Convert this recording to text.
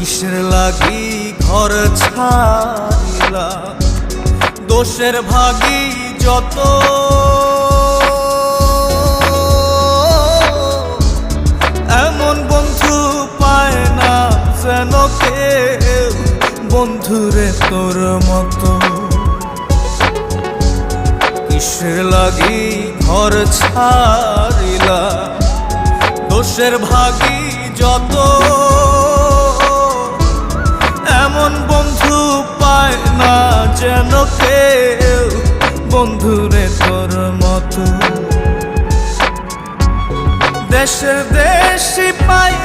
কিসের লাগি ঘর ছাড়িলা, দোষের ভাগী যত, এমন বন্ধু পায় না যেন কেউ, বন্ধুরে তোর মতো। কিসের লাগি ঘর ছাড়িলা, দোষের ভাগী যত, এমন বন্ধু পায় না যেন কেউ, বন্ধুরে তোর মতো। দেশের দেশি পায়